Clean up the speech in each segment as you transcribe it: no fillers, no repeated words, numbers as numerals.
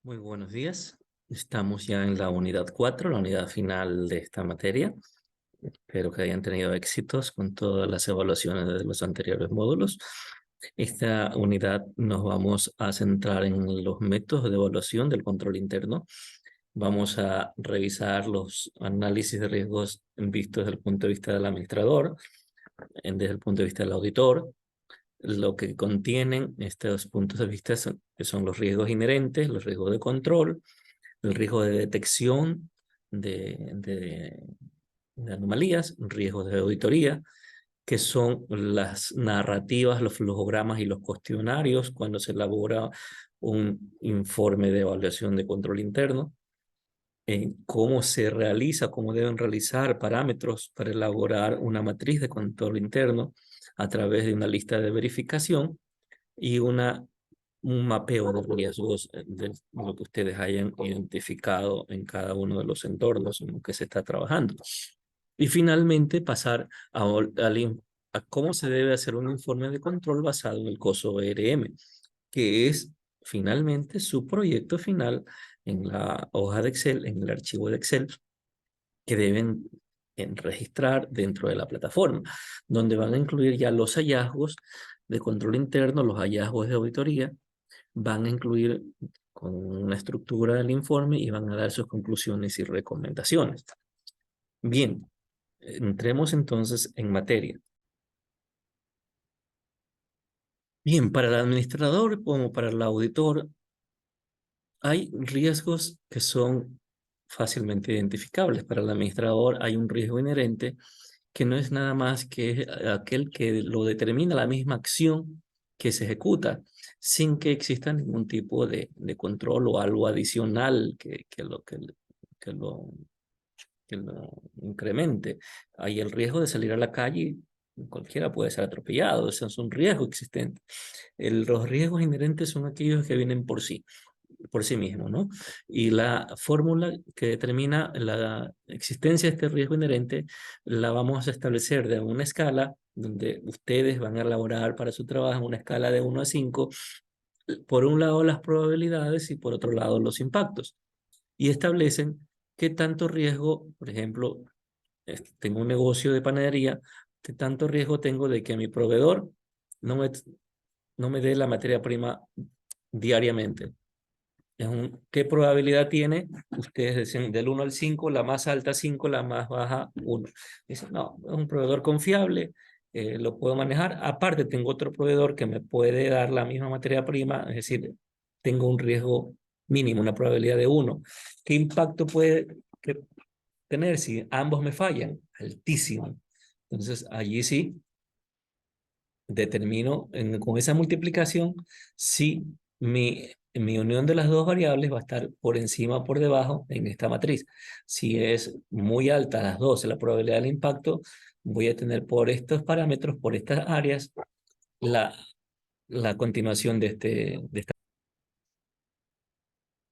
Muy buenos días. Estamos ya en la unidad 4, la unidad final de esta materia. Espero que hayan tenido éxitos con todas las evaluaciones de los anteriores módulos. Esta unidad nos vamos a centrar en los métodos de evaluación del control interno. Vamos a revisar los análisis de riesgos vistos desde el punto de vista del administrador, desde el punto de vista del auditor. Lo que contienen estos puntos de vista son los riesgos inherentes, los riesgos de control, el riesgo de detección de anomalías, riesgos de auditoría, que son las narrativas, los flujogramas y los cuestionarios cuando se elabora un informe de evaluación de control interno, cómo se realiza, cómo deben realizar parámetros para elaborar una matriz de control interno a través de una lista de verificación y un mapeo de riesgos de lo que ustedes hayan identificado en cada uno de los entornos en los que se está trabajando. Y finalmente pasar a cómo se debe hacer un informe de control basado en el COSO ERM, que es finalmente su proyecto final en la hoja de Excel, en el archivo de Excel, que deben registrar dentro de la plataforma, donde van a incluir ya los hallazgos de control interno, los hallazgos de auditoría, van a incluir con una estructura del informe y van a dar sus conclusiones y recomendaciones. Bien, entremos entonces en materia. Bien, para el administrador como para el auditor, hay riesgos que son fácilmente identificables. Para el administrador hay un riesgo inherente que no es nada más que aquel que lo determina la misma acción que se ejecuta, sin que exista ningún tipo de control o algo adicional que lo, que lo incremente. Hay el riesgo de salir a la calle, cualquiera puede ser atropellado, ese es un riesgo existente. Los riesgos inherentes son aquellos que vienen por sí mismo, ¿no? Y la fórmula que determina la existencia de este riesgo inherente la vamos a establecer de una escala donde ustedes van a elaborar para su trabajo una escala de 1 a 5, por un lado las probabilidades y por otro lado los impactos. Y establecen qué tanto riesgo, por ejemplo, tengo un negocio de panadería, qué tanto riesgo tengo de que mi proveedor no me, no me dé la materia prima diariamente. ¿Qué probabilidad tiene? Ustedes dicen del 1 al 5, la más alta 5, la más baja 1. Dicen, no, es un proveedor confiable, lo puedo manejar. Aparte, tengo otro proveedor que me puede dar la misma materia prima, es decir, tengo un riesgo mínimo, una probabilidad de 1. ¿Qué impacto puede tener si ambos me fallan? Altísimo. Entonces, allí sí determino con esa multiplicación si mi unión de las dos variables va a estar por encima o por debajo en esta matriz. Si es muy alta las dos, la probabilidad del impacto, voy a tener por estos parámetros, por estas áreas, la, la continuación de esta.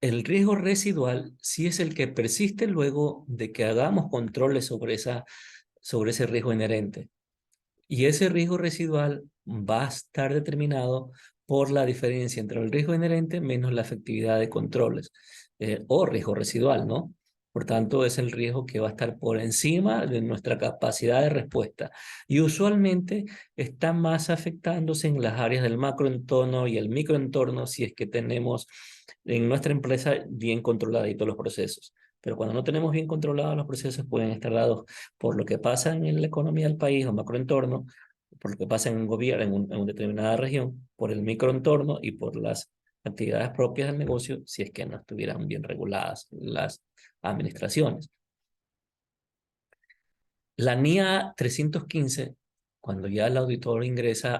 El riesgo residual sí es el que persiste luego de que hagamos controles sobre ese riesgo inherente. Y ese riesgo residual va a estar determinado por la diferencia entre el riesgo inherente menos la efectividad de controles, o riesgo residual, ¿no? Por tanto, es el riesgo que va a estar por encima de nuestra capacidad de respuesta. Y usualmente está más afectándose en las áreas del macroentorno y el microentorno si es que tenemos en nuestra empresa bien controladitos los procesos. Pero cuando no tenemos bien controlados los procesos, pueden estar dados por lo que pasa en la economía del país o macroentorno, por lo que pasa en un gobierno, en una determinada región, por el microentorno y por las actividades propias del negocio, si es que no estuvieran bien reguladas las administraciones. La NIA 315, cuando ya el auditor ingresa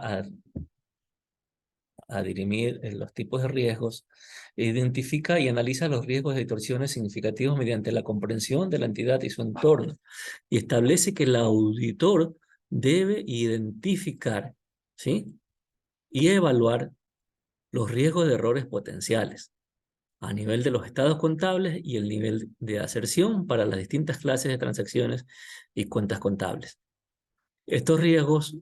a dirimir los tipos de riesgos, identifica y analiza los riesgos de distorsiones significativos mediante la comprensión de la entidad y su entorno, y establece que el auditor debe identificar, ¿sí?, y evaluar los riesgos de errores potenciales a nivel de los estados contables y el nivel de aserción para las distintas clases de transacciones y cuentas contables. Estos riesgos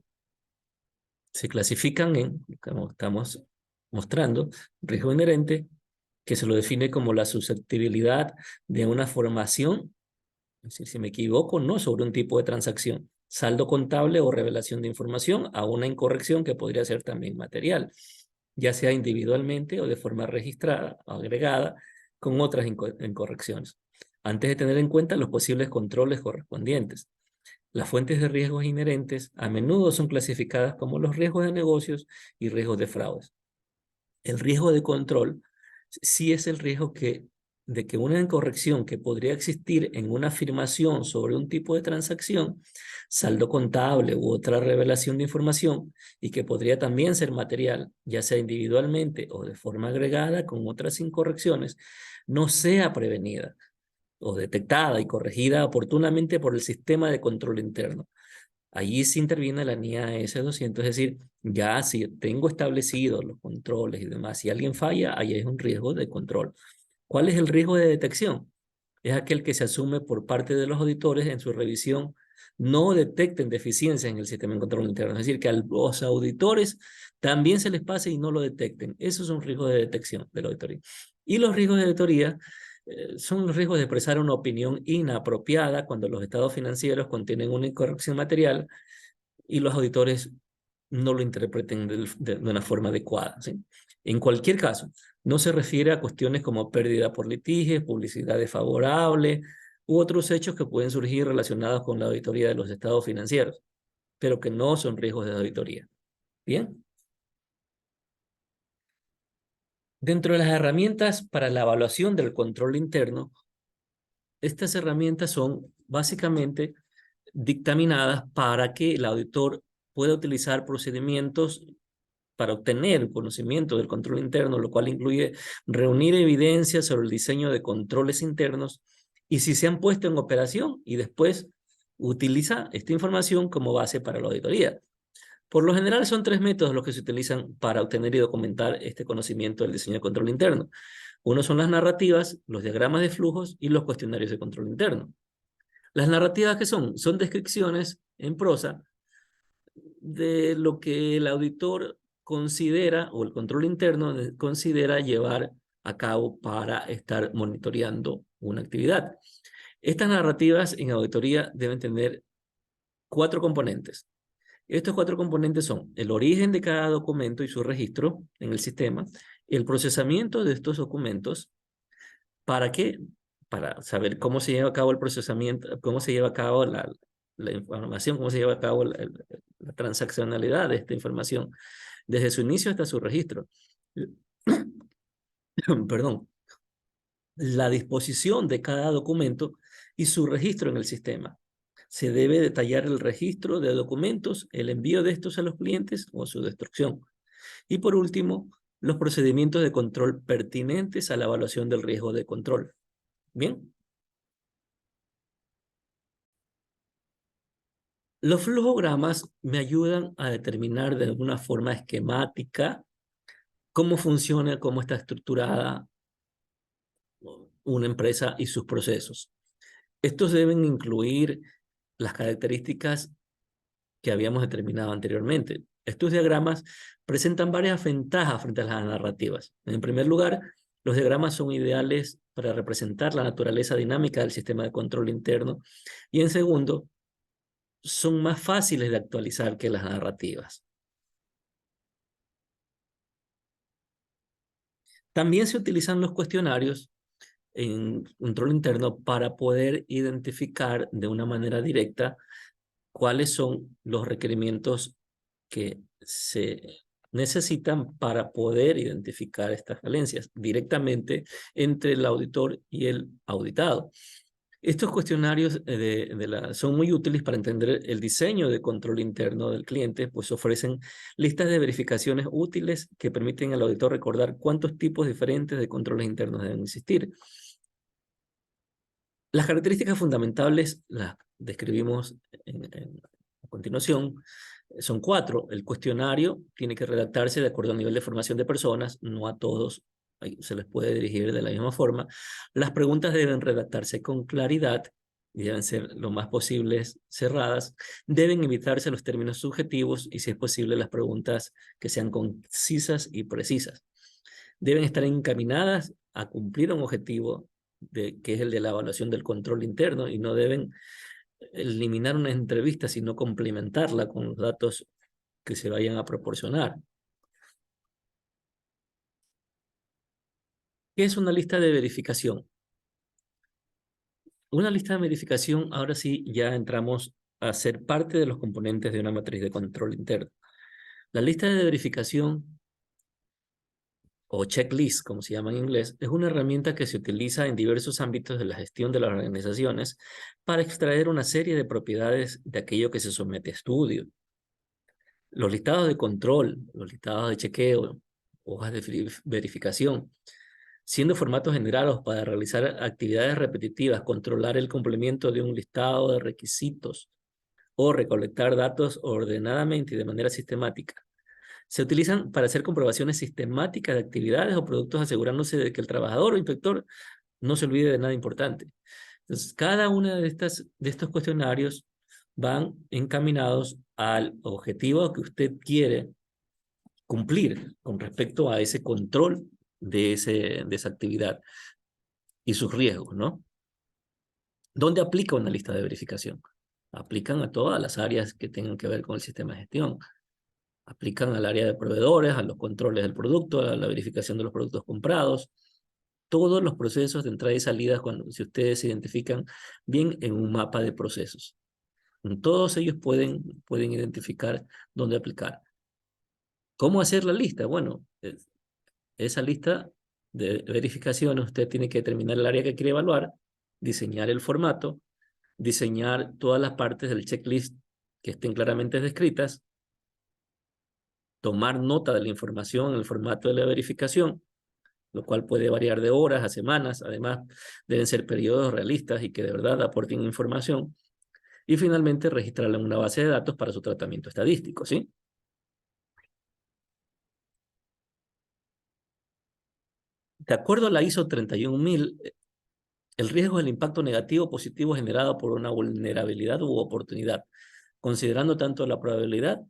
se clasifican en, como estamos mostrando, riesgo inherente, que se lo define como la susceptibilidad de una formación, es decir, si me equivoco, no sobre un tipo de transacción, saldo contable o revelación de información, a una incorrección que podría ser también material, ya sea individualmente o de forma registrada o agregada con otras incorrecciones, antes de tener en cuenta los posibles controles correspondientes. Las fuentes de riesgos inherentes a menudo son clasificadas como los riesgos de negocios y riesgos de fraudes. El riesgo de control sí es el riesgo de que una incorrección que podría existir en una afirmación sobre un tipo de transacción, saldo contable u otra revelación de información, y que podría también ser material, ya sea individualmente o de forma agregada con otras incorrecciones, no sea prevenida o detectada y corregida oportunamente por el sistema de control interno. Allí sí interviene la NIA S200, es decir, ya si tengo establecidos los controles y demás, si alguien falla, ahí es un riesgo de control. ¿Cuál es el riesgo de detección? Es aquel que se asume por parte de los auditores en su revisión no detecten deficiencias en el sistema de control interno. Es decir, que a los auditores también se les pase y no lo detecten. Eso es un riesgo de detección de la auditoría. Y los riesgos de auditoría son los riesgos de expresar una opinión inapropiada cuando los estados financieros contienen una incorrección material y los auditores no lo interpreten de una forma adecuada, ¿sí? En cualquier caso, no se refiere a cuestiones como pérdida por litigios, publicidad desfavorable u otros hechos que pueden surgir relacionados con la auditoría de los estados financieros, pero que no son riesgos de auditoría. Bien. Dentro de las herramientas para la evaluación del control interno, estas herramientas son básicamente dictaminadas para que el auditor pueda utilizar procedimientos para obtener conocimiento del control interno, lo cual incluye reunir evidencias sobre el diseño de controles internos y si se han puesto en operación y después utiliza esta información como base para la auditoría. Por lo general son tres métodos los que se utilizan para obtener y documentar este conocimiento del diseño de control interno. Uno son las narrativas, los diagramas de flujos y los cuestionarios de control interno. Las narrativas, ¿qué son? Son descripciones en prosa de lo que el auditor considera o el control interno considera llevar a cabo para estar monitoreando una actividad. Estas narrativas en auditoría deben tener cuatro componentes. Estos cuatro componentes son el origen de cada documento y su registro en el sistema, el procesamiento de estos documentos. ¿Para qué? Para saber cómo se lleva a cabo el procesamiento, cómo se lleva a cabo la información, cómo se lleva a cabo la transaccionalidad de esta información, desde su inicio hasta su registro. Perdón. La disposición de cada documento y su registro en el sistema. Se debe detallar el registro de documentos, el envío de estos a los clientes o su destrucción. Y por último, los procedimientos de control pertinentes a la evaluación del riesgo de control. Bien. Los flujogramas me ayudan a determinar de alguna forma esquemática cómo funciona, cómo está estructurada una empresa y sus procesos. Estos deben incluir las características que habíamos determinado anteriormente. Estos diagramas presentan varias ventajas frente a las narrativas. En primer lugar, los diagramas son ideales para representar la naturaleza dinámica del sistema de control interno. Y en segundo, son más fáciles de actualizar que las narrativas. También se utilizan los cuestionarios en control interno para poder identificar de una manera directa cuáles son los requerimientos que se necesitan para poder identificar estas falencias directamente entre el auditor y el auditado. Estos cuestionarios son muy útiles para entender el diseño de control interno del cliente, pues ofrecen listas de verificaciones útiles que permiten al auditor recordar cuántos tipos diferentes de controles internos deben existir. Las características fundamentales las describimos a continuación. Son cuatro. El cuestionario tiene que redactarse de acuerdo al nivel de formación de personas, no a todos se les puede dirigir de la misma forma. Las preguntas deben redactarse con claridad y deben ser lo más posibles cerradas. Deben evitarse los términos subjetivos y, si es posible, las preguntas que sean concisas y precisas. Deben estar encaminadas a cumplir un objetivo que es el de la evaluación del control interno, y no deben eliminar una entrevista, sino complementarla con los datos que se vayan a proporcionar. ¿Qué es una lista de verificación? Una lista de verificación, ahora sí, ya entramos a ser parte de los componentes de una matriz de control interno. La lista de verificación, o checklist, como se llama en inglés, es una herramienta que se utiliza en diversos ámbitos de la gestión de las organizaciones para extraer una serie de propiedades de aquello que se somete a estudio. Los listados de control, los listados de chequeo, hojas de verificación, siendo formatos generados para realizar actividades repetitivas, controlar el cumplimiento de un listado de requisitos o recolectar datos ordenadamente y de manera sistemática. Se utilizan para hacer comprobaciones sistemáticas de actividades o productos, asegurándose de que el trabajador o inspector no se olvide de nada importante. Entonces, cada una de estos cuestionarios van encaminados al objetivo que usted quiere cumplir con respecto a ese control de esa actividad y sus riesgos, ¿no? ¿Dónde aplica una lista de verificación? Aplican a todas las áreas que tengan que ver con el sistema de gestión. Aplican al área de proveedores, a los controles del producto, a la verificación de los productos comprados, todos los procesos de entrada y salida, si ustedes se identifican bien en un mapa de procesos. En todos ellos pueden identificar dónde aplicar. ¿Cómo hacer la lista? Bueno, esa lista de verificación usted tiene que determinar el área que quiere evaluar, diseñar el formato, diseñar todas las partes del checklist que estén claramente descritas, tomar nota de la información en el formato de la verificación, lo cual puede variar de horas a semanas. Además, deben ser periodos realistas y que de verdad aporten información. Y finalmente, registrarla en una base de datos para su tratamiento estadístico, ¿sí? De acuerdo a la ISO 31000, el riesgo es el impacto negativo o positivo generado por una vulnerabilidad u oportunidad, considerando tanto la probabilidad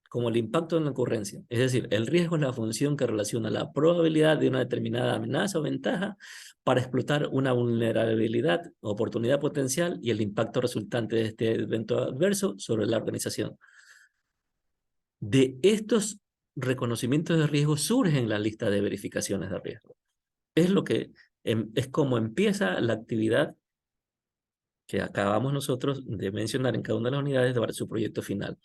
como el impacto en la ocurrencia. Es decir, el riesgo es la función que relaciona la probabilidad de una determinada amenaza o ventaja para explotar una vulnerabilidad o oportunidad potencial, y el impacto resultante de este evento adverso sobre la organización. De estos reconocimientos de riesgo surgen la lista de verificaciones de riesgo. Es como empieza la actividad que acabamos nosotros de mencionar en cada una de las unidades de su proyecto final.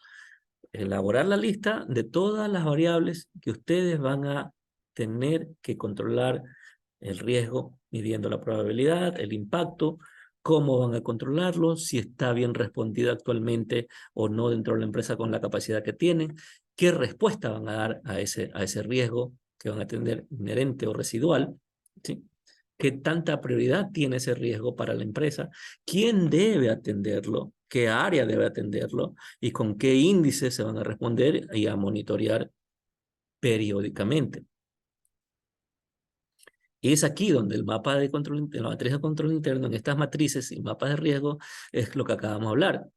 Elaborar la lista de todas las variables que ustedes van a tener que controlar el riesgo, midiendo la probabilidad, el impacto, cómo van a controlarlo, si está bien respondido actualmente o no dentro de la empresa con la capacidad que tienen, qué respuesta van a dar a ese riesgo que van a tener inherente o residual, ¿sí? ¿Qué tanta prioridad tiene ese riesgo para la empresa? ¿Quién debe atenderlo? ¿Qué área debe atenderlo? ¿Y con qué índices se van a responder y a monitorear periódicamente? Y es aquí donde el mapa de control, la matriz de control interno, en estas matrices y mapas de riesgo, es lo que acabamos de hablar.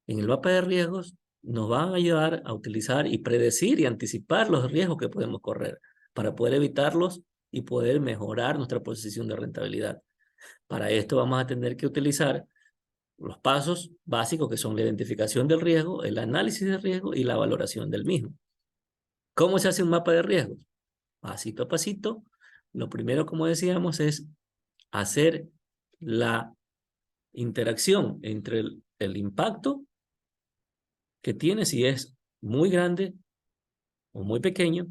En el mapa de riesgos nos van a ayudar a utilizar y predecir y anticipar los riesgos que podemos correr para poder evitarlos y poder mejorar nuestra posición de rentabilidad. Para esto vamos a tener que utilizar los pasos básicos, que son la identificación del riesgo, el análisis del riesgo y la valoración del mismo. ¿Cómo se hace un mapa de riesgos? Pasito a pasito. Lo primero, como decíamos, es hacer la interacción entre el impacto que tiene, si es muy grande o muy pequeño,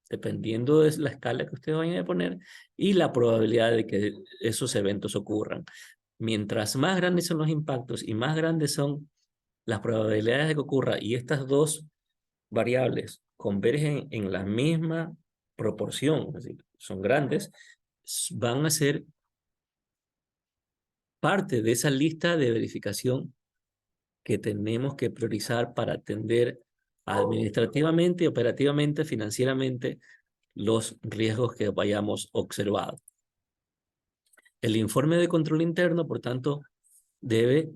dependiendo de la escala que ustedes vayan a poner, y la probabilidad de que esos eventos ocurran. Mientras más grandes son los impactos y más grandes son las probabilidades de que ocurra, y estas dos variables convergen en la misma proporción, es decir, son grandes, van a ser parte de esa lista de verificación que tenemos que priorizar para atender administrativamente, operativamente, financieramente los riesgos que vayamos observado. El informe de control interno, por tanto, debe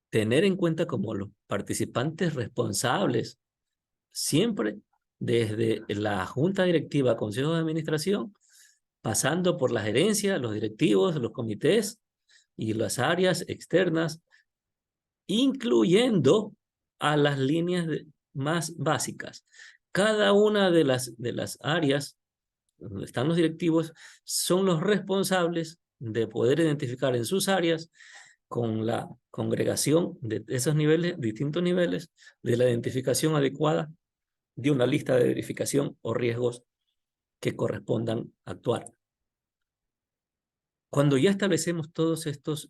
tener en cuenta como los participantes responsables, siempre desde la junta directiva, consejo de administración, pasando por la gerencia, los directivos, los comités y las áreas externas, incluyendo a las líneas más básicas. Cada una de las áreas donde están los directivos son los responsables de poder identificar en sus áreas con la congregación de esos niveles, distintos niveles, de la identificación adecuada de una lista de verificación o riesgos que correspondan actuar. Cuando ya establecemos todos estos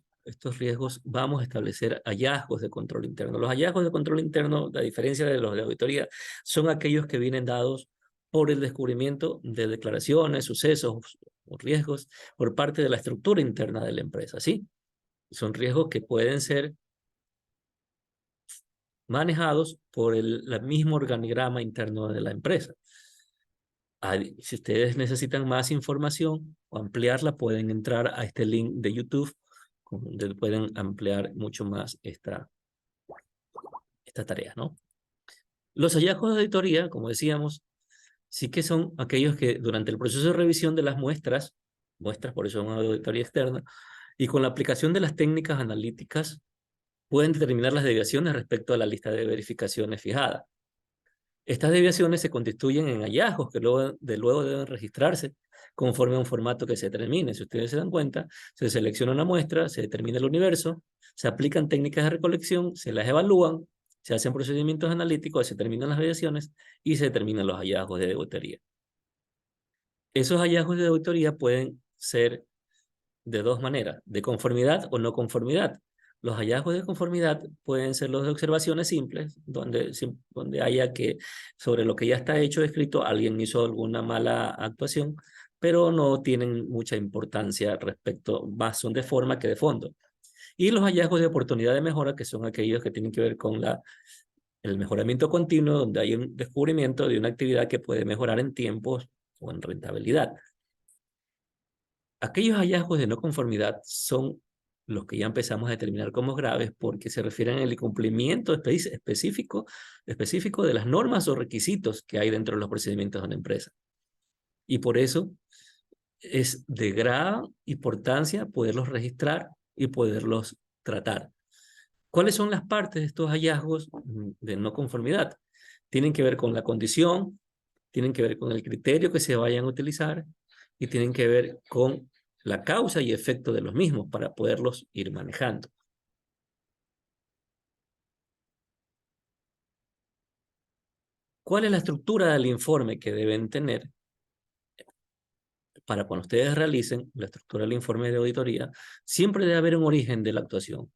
riesgos, vamos a establecer hallazgos de control interno. Los hallazgos de control interno, a diferencia de los de auditoría, son aquellos que vienen dados por el descubrimiento de declaraciones, sucesos o riesgos por parte de la estructura interna de la empresa, ¿sí? Son riesgos que pueden ser manejados por el mismo organigrama interno de la empresa. Si ustedes necesitan más información o ampliarla, pueden entrar a este link de YouTube, donde pueden ampliar mucho más esta tarea, ¿no? Los hallazgos de auditoría, como decíamos, sí que son aquellos que durante el proceso de revisión de las muestras, por eso es una auditoría externa, y con la aplicación de las técnicas analíticas, pueden determinar las desviaciones respecto a la lista de verificaciones fijada. Estas desviaciones se constituyen en hallazgos que luego deben registrarse conforme a un formato que se determine. Si ustedes se dan cuenta, se selecciona una muestra, se determina el universo, se aplican técnicas de recolección, se las evalúan, se hacen procedimientos analíticos, se determinan las desviaciones y se determinan los hallazgos de auditoría. Esos hallazgos de auditoría pueden ser de dos maneras, de conformidad o no conformidad. Los hallazgos de conformidad pueden ser los de observaciones simples, donde haya que, sobre lo que ya está hecho, escrito, alguien hizo alguna mala actuación, pero no tienen mucha importancia respecto, más son de forma que de fondo. Y los hallazgos de oportunidad de mejora, que son aquellos que tienen que ver con el mejoramiento continuo, donde hay un descubrimiento de una actividad que puede mejorar en tiempos o en rentabilidad. Aquellos hallazgos de no conformidad son los que ya empezamos a determinar como graves porque se refieren al incumplimiento específico de las normas o requisitos que hay dentro de los procedimientos de una empresa. Y por eso es de gran importancia poderlos registrar y poderlos tratar. ¿Cuáles son las partes de estos hallazgos de no conformidad? Tienen que ver con la condición, tienen que ver con el criterio que se vayan a utilizar y tienen que ver con la causa y efecto de los mismos para poderlos ir manejando. ¿Cuál es la estructura del informe que deben tener para cuando ustedes realicen la estructura del informe de auditoría? Siempre debe haber un origen de la actuación.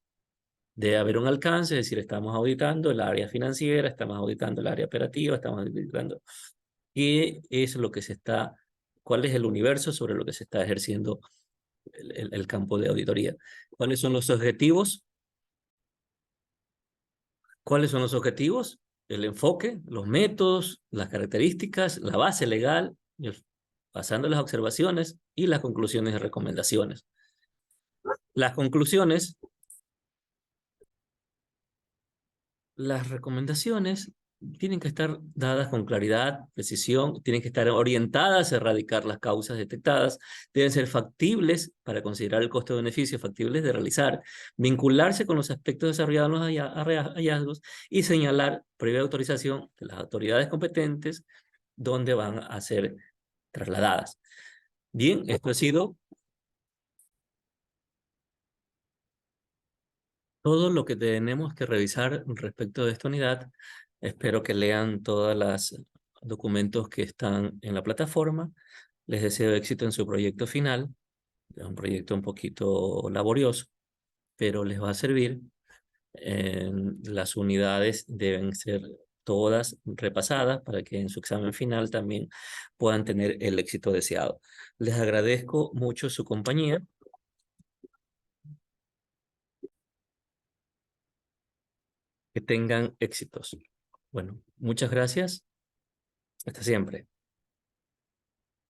Debe haber un alcance, es decir, estamos auditando el área financiera, estamos auditando el área operativa, estamos auditando qué es lo que se está, cuál es el universo sobre lo que se está ejerciendo el campo de auditoría. ¿Cuáles son los objetivos? ¿Cuáles son los objetivos? El enfoque, los métodos, las características, la base legal, basando las observaciones y las conclusiones y recomendaciones. Las conclusiones, las recomendaciones tienen que estar dadas con claridad, precisión, tienen que estar orientadas a erradicar las causas detectadas, deben ser factibles para considerar el costo-beneficio, factibles de realizar, vincularse con los aspectos desarrollados en los hallazgos y señalar previa autorización de las autoridades competentes donde van a ser trasladadas. Bien, esto ha sido todo lo que tenemos que revisar respecto de esta unidad. Espero que lean todos los documentos que están en la plataforma. Les deseo éxito en su proyecto final. Es un proyecto un poquito laborioso, pero les va a servir. Las unidades deben ser todas repasadas para que en su examen final también puedan tener el éxito deseado. Les agradezco mucho su compañía. Que tengan éxitos. Bueno, muchas gracias. Hasta siempre.